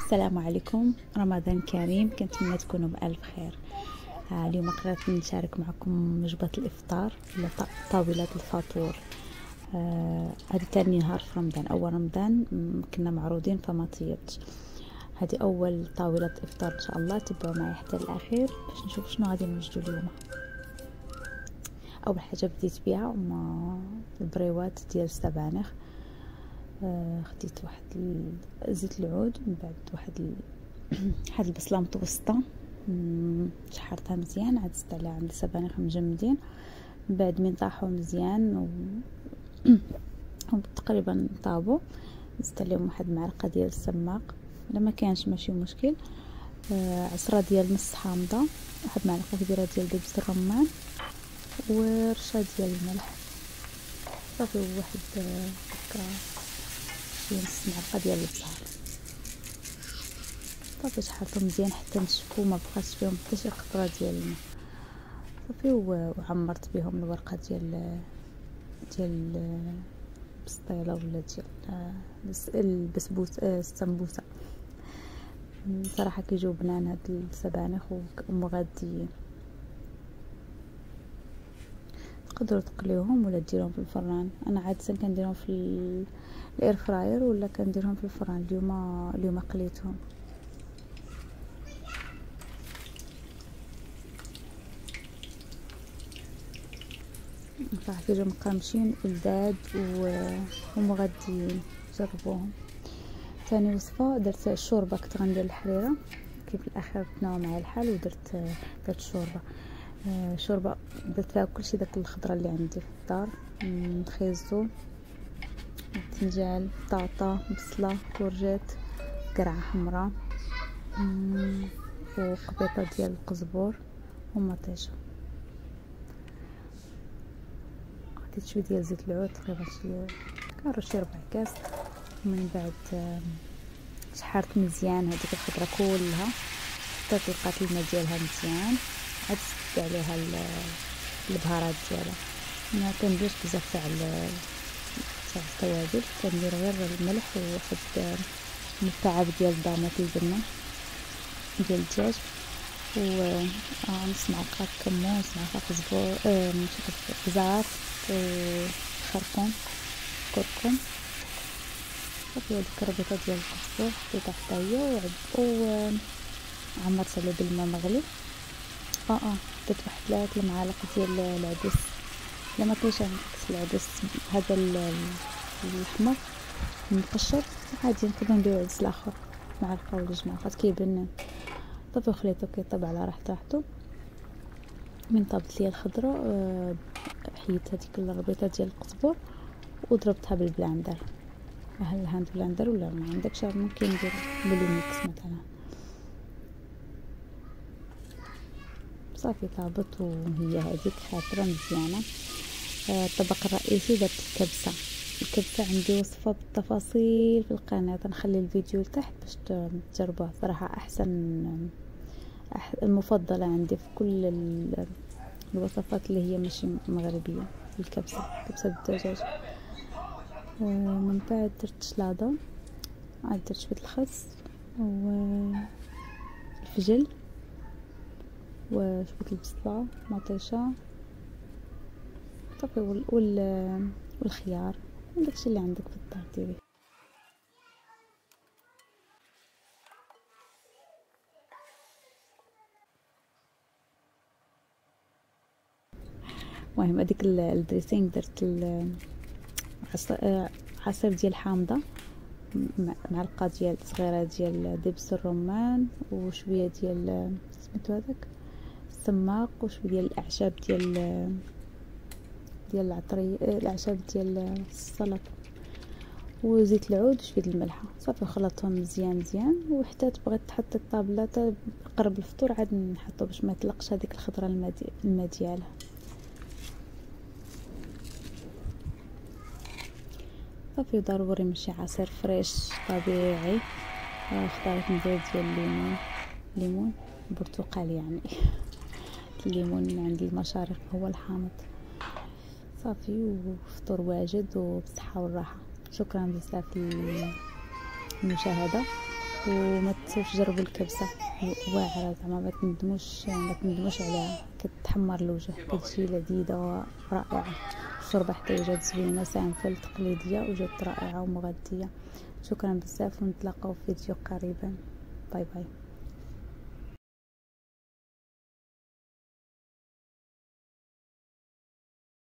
السلام عليكم، رمضان كريم. كنتمنى تكونوا بألف خير. اليوم قررت نشارك معكم وجبة الإفطار ولا طاولة الفطور. هذه تاني نهار في رمضان. أول رمضان كنا معروضين فما طيبتش. هذه أول طاولة إفطار إن شاء الله. تبعوا معي حتى الأخير باش نشوف شنو غادي نوجدو اليوم. أول حاجة بديت بها هما البريوات ديال السبانخ. خديت واحد زيت العود، من بعد واحد البصله متوسطه شحرتها مزيان، عاد زدت عليها عند السبانخ مجمدين. من بعد من طاحوا مزيان تقريبا طابوا، زدت عليهم واحد المعلقه ديال السماق، لما كانش ماشي مشكل. عصره ديال نص حامضه، واحد معلقه كبيره ديال دبس الرمان، ورشه ديال الملح. صافي واحد هكا شي نص معلقه ديال الزهر. صافي شحرتهم مزيان حتى نشفوا ما بقاش فيهم حتى شي قطره ديال الماء. صافي وعمرت بهم الورقه ديال البسطيله ولا ديال البسبوسه السمبوسه. صراحه كيجيو بنان هاد السبانخ ومغذيين. تقدروا تقليوهم ولا ديروهم في الفران. انا عاده كنديرهم في الاير فراير ولا كنديرهم في الفران. اليوم قليتهم. صراحه كيجيو مقرمشين ولذاذ ومغذيين، جربوهم. ثاني وصفه درت الشوربه. كنت غندير الحريره، كيف الاخر تناوى معايا الحال ودرت شوربه درت فيها كلشي، داك الخضره اللي عندي في الدار، خيزو، باذنجان، بطاطا، بصله، كورجيت، قرعه حمراء، وقبيطه ديال القزبور ومطيشه. خديت شويه ديال زيت العود، تقريبا شي ربع كاس. من بعد شحرت مزيان هذيك الخضره كلها حتى طلقات الماء ديالها مزيان. عاد زدت عليها البهارات ديالها. ما كنديرش بزاف تاع التوابل، كندير غير الملح وواحد مكعب ديال الدامات البنه ديال الدجاج، ونص معلقه كمون، نص معلقه قزبور، بزار وخرقوم كركم. صافي هذيك الربيطه ديال القزبور حطيتها حتى هي وعمرت عليه بالماء مغلي. درت واحد 3 معالق ديال العدس. لما كاينش عندك العدس هذا الاحمر المقشر عادي، نقدروا نديرو العدس الاخر معلقه ولا 2 معالق كيبنن. صافي خليته كيطيب على راحته. من طابت ليا الخضره حيدت هذيك الربيطه ديال القزبور وضربتها بالبلاندر. الهاند بلاندر ولا ما عندكش ممكن ندير بالميكس مثلا. صافي طابت وهي هذيك خاطره مزيانه. الطبق الرئيسي درت الكبسه عندي وصفه بالتفاصيل في القناه، نخلي الفيديو لتحت باش تجربوها. صراحه احسن المفضله عندي في كل الوصفات اللي هي ماشي مغربيه. كبسه بالدجاج. من بعد درت شلاضه، عاد درت شويه الخس والفجل وشويه البصله مطيشه. صافي والخيار، داكشي اللي عندك في الدار ديريه. المهم هذيك الدريسينغ درت عصير ديال حامضه، معلقه ديال صغيره ديال دبس الرمان، وشويه ديال سميتو هذاك السماق، وشويه ديال الاعشاب ديال العطريه، الاعشاب ديال السلطه، وزيت العود وشويه الملحه. صافي خلطتهم مزيان وحتى تبغي تحط الطابله قرب الفطور عاد نحطو باش ما يطلقش هذيك الخضره الماء ديالها. صافي ضروري ماشي عصير فريش طبيعي. اختاريت ندير ديال الليمون برتقال يعني الليمون عند المشارق هو الحامض. صافي وفطور واجد وبالصحه والراحه. شكرا بزاف للمشاهده. وما تنسوش جربوا الكبسه واعره زعما ما تندموش عليها. كتحمر الوجه، كتجي لذيذه ورائعه. الشوربه حتى جات زوينه سامبل تقليديه وجات رائعه ومغذيه. شكرا بزاف ونتلاقاو في فيديو قريبا. باي باي.